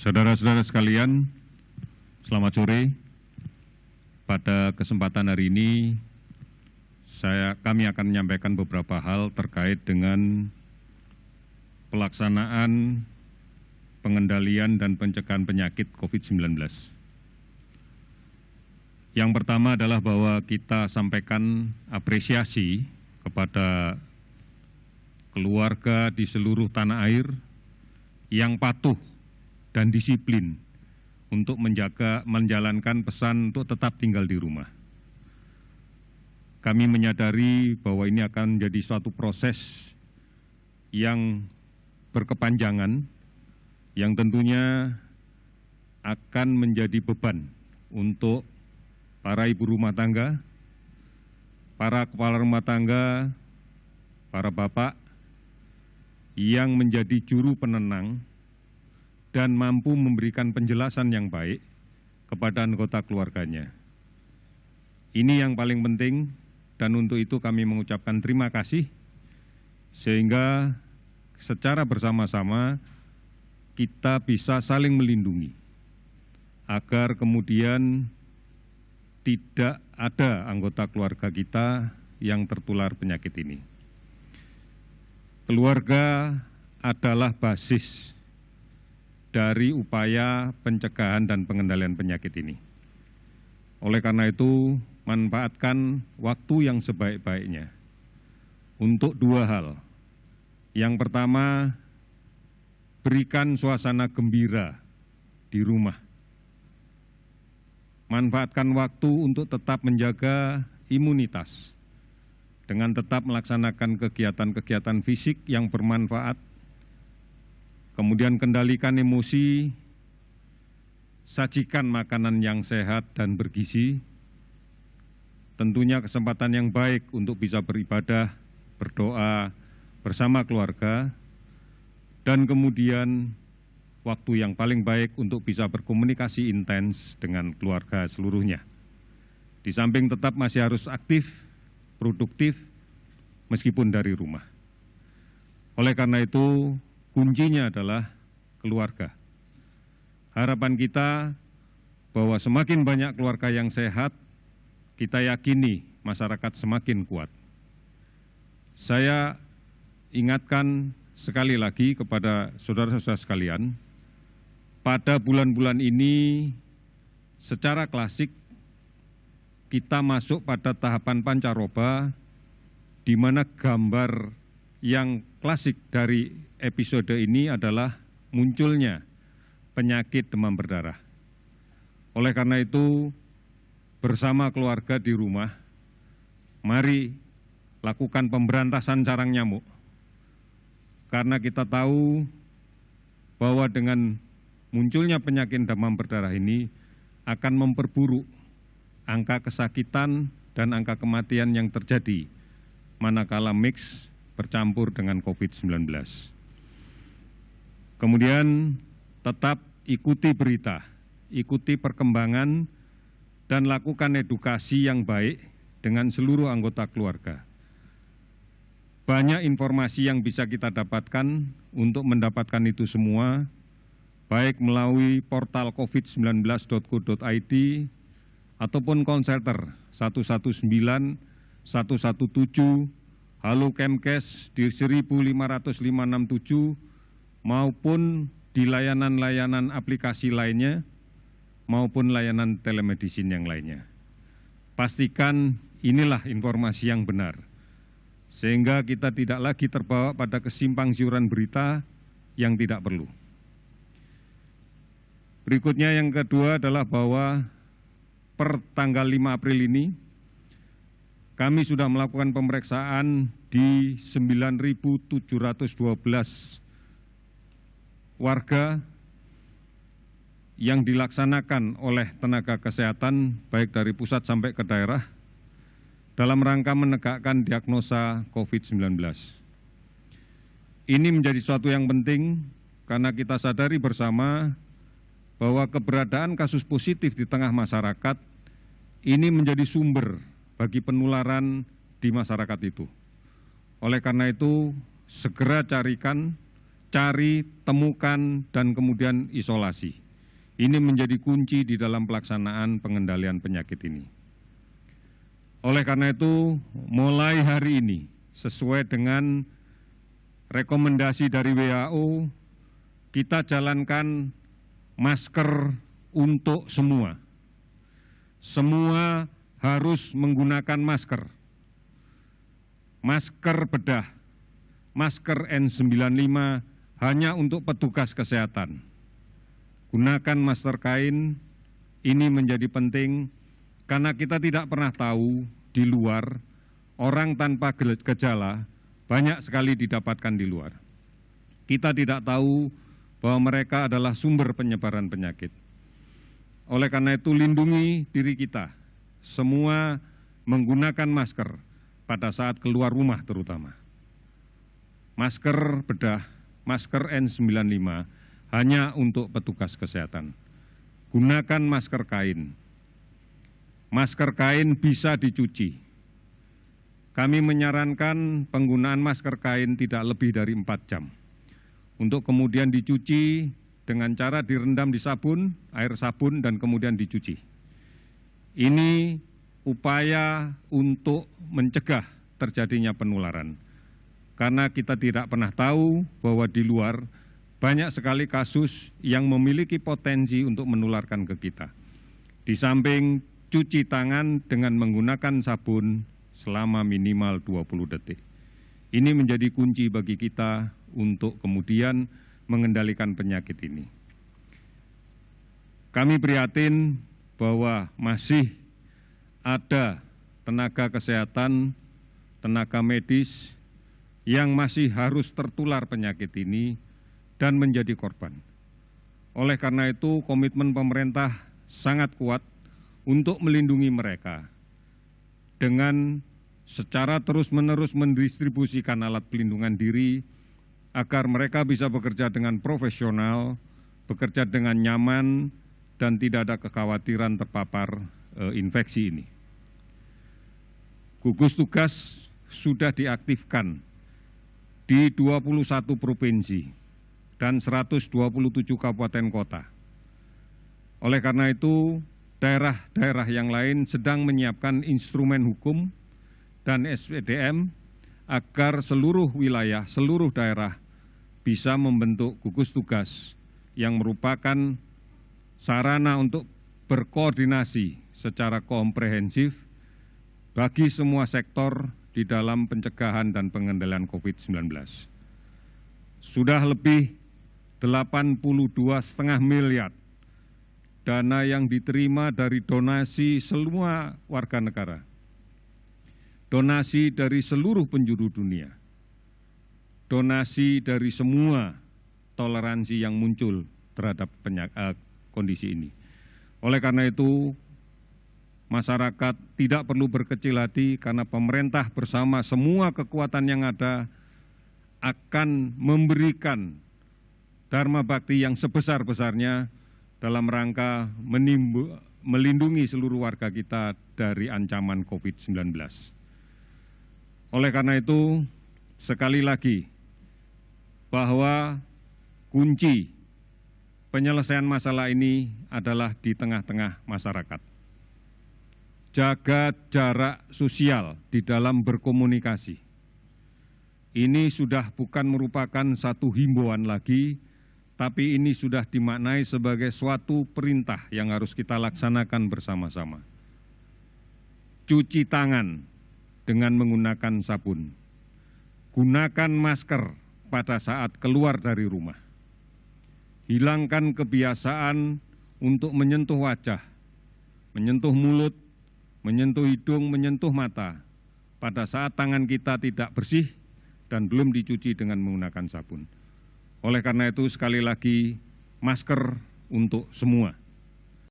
Saudara-saudara sekalian, selamat sore. Pada kesempatan hari ini, kami akan menyampaikan beberapa hal terkait dengan pelaksanaan pengendalian dan pencegahan penyakit COVID-19. Yang pertama adalah bahwa kita sampaikan apresiasi kepada keluarga di seluruh tanah air yang patuh dan disiplin untuk menjalankan pesan untuk tetap tinggal di rumah. Kami menyadari bahwa ini akan menjadi suatu proses yang berkepanjangan, yang tentunya akan menjadi beban untuk para ibu rumah tangga, para kepala rumah tangga, para bapak yang menjadi juru penenang dan mampu memberikan penjelasan yang baik kepada anggota keluarganya. Ini yang paling penting, dan untuk itu kami mengucapkan terima kasih, sehingga secara bersama-sama kita bisa saling melindungi, agar kemudian tidak ada anggota keluarga kita yang tertular penyakit ini. Keluarga adalah basis dari upaya pencegahan dan pengendalian penyakit ini. Oleh karena itu, manfaatkan waktu yang sebaik-baiknya untuk dua hal. Yang pertama, berikan suasana gembira di rumah. Manfaatkan waktu untuk tetap menjaga imunitas dengan tetap melaksanakan kegiatan-kegiatan fisik yang bermanfaat. Kemudian kendalikan emosi, sajikan makanan yang sehat dan bergizi, tentunya kesempatan yang baik untuk bisa beribadah, berdoa bersama keluarga, dan kemudian waktu yang paling baik untuk bisa berkomunikasi intens dengan keluarga seluruhnya. Di samping tetap masih harus aktif, produktif, meskipun dari rumah. Oleh karena itu, kuncinya adalah keluarga. Harapan kita bahwa semakin banyak keluarga yang sehat, kita yakini masyarakat semakin kuat. Saya ingatkan sekali lagi kepada saudara-saudara sekalian, pada bulan-bulan ini secara klasik kita masuk pada tahapan pancaroba, di mana gambar yang klasik dari episode ini adalah munculnya penyakit demam berdarah. Oleh karena itu, bersama keluarga di rumah, mari lakukan pemberantasan sarang nyamuk. Karena kita tahu bahwa dengan munculnya penyakit demam berdarah ini akan memperburuk angka kesakitan dan angka kematian yang terjadi manakala mix bercampur dengan COVID-19. Kemudian tetap ikuti berita, ikuti perkembangan, dan lakukan edukasi yang baik dengan seluruh anggota keluarga. Banyak informasi yang bisa kita dapatkan. Untuk mendapatkan itu semua, baik melalui portal covid19.go.id ataupun call center 119, 117, Halo Kemkes di 15567, maupun di layanan-layanan aplikasi lainnya, maupun layanan telemedicine yang lainnya. Pastikan inilah informasi yang benar, sehingga kita tidak lagi terbawa pada kesimpang-siuran berita yang tidak perlu. Berikutnya yang kedua adalah bahwa per tanggal 5 April ini, kami sudah melakukan pemeriksaan di 9.712 warga yang dilaksanakan oleh tenaga kesehatan baik dari pusat sampai ke daerah dalam rangka menegakkan diagnosa COVID-19. Ini menjadi suatu yang penting karena kita sadari bersama bahwa keberadaan kasus positif di tengah masyarakat ini menjadi sumber bagi penularan di masyarakat itu. Oleh karena itu, segera carikan cari, temukan, dan kemudian isolasi. Ini menjadi kunci di dalam pelaksanaan pengendalian penyakit ini. Oleh karena itu, mulai hari ini, sesuai dengan rekomendasi dari WHO, kita jalankan masker untuk semua. Semua harus menggunakan masker. Masker bedah, masker N95 hanya untuk petugas kesehatan. Gunakan masker kain, ini menjadi penting karena kita tidak pernah tahu di luar, orang tanpa gejala banyak sekali didapatkan di luar. Kita tidak tahu bahwa mereka adalah sumber penyebaran penyakit. Oleh karena itu, lindungi diri kita, semua menggunakan masker pada saat keluar rumah terutama. Masker bedah, masker N95 hanya untuk petugas kesehatan. Gunakan masker kain. Masker kain bisa dicuci. Kami menyarankan penggunaan masker kain tidak lebih dari 4 jam. Untuk kemudian dicuci dengan cara direndam di sabun, air sabun, dan kemudian dicuci. Ini upaya untuk mencegah terjadinya penularan. Karena kita tidak pernah tahu bahwa di luar banyak sekali kasus yang memiliki potensi untuk menularkan ke kita. Di samping cuci tangan dengan menggunakan sabun selama minimal 20 detik. Ini menjadi kunci bagi kita untuk kemudian mengendalikan penyakit ini. Kami prihatin bahwa masih ada tenaga kesehatan, tenaga medis yang masih harus tertular penyakit ini dan menjadi korban. Oleh karena itu, komitmen pemerintah sangat kuat untuk melindungi mereka dengan secara terus-menerus mendistribusikan alat pelindungan diri agar mereka bisa bekerja dengan profesional, bekerja dengan nyaman, dan tidak ada kekhawatiran terpapar infeksi ini. Gugus tugas sudah diaktifkan di 21 provinsi dan 127 kabupaten kota. Oleh karena itu, daerah-daerah yang lain sedang menyiapkan instrumen hukum dan SPDM agar seluruh wilayah, seluruh daerah bisa membentuk gugus tugas yang merupakan sarana untuk berkoordinasi secara komprehensif bagi semua sektor di dalam pencegahan dan pengendalian COVID-19. Sudah lebih 82,5 miliar dana yang diterima dari donasi semua warga negara, donasi dari seluruh penjuru dunia, donasi dari semua toleransi yang muncul terhadap kondisi ini. Oleh karena itu, masyarakat tidak perlu berkecil hati karena pemerintah bersama semua kekuatan yang ada akan memberikan dharma bakti yang sebesar-besarnya dalam rangka melindungi seluruh warga kita dari ancaman COVID-19. Oleh karena itu, sekali lagi, bahwa kunci penyelesaian masalah ini adalah di tengah-tengah masyarakat. Jaga jarak sosial di dalam berkomunikasi. Ini sudah bukan merupakan satu himbauan lagi, tapi ini sudah dimaknai sebagai suatu perintah yang harus kita laksanakan bersama-sama. Cuci tangan dengan menggunakan sabun. Gunakan masker pada saat keluar dari rumah. Hilangkan kebiasaan untuk menyentuh wajah, menyentuh mulut, menyentuh hidung, menyentuh mata pada saat tangan kita tidak bersih dan belum dicuci dengan menggunakan sabun. Oleh karena itu, sekali lagi, masker untuk semua.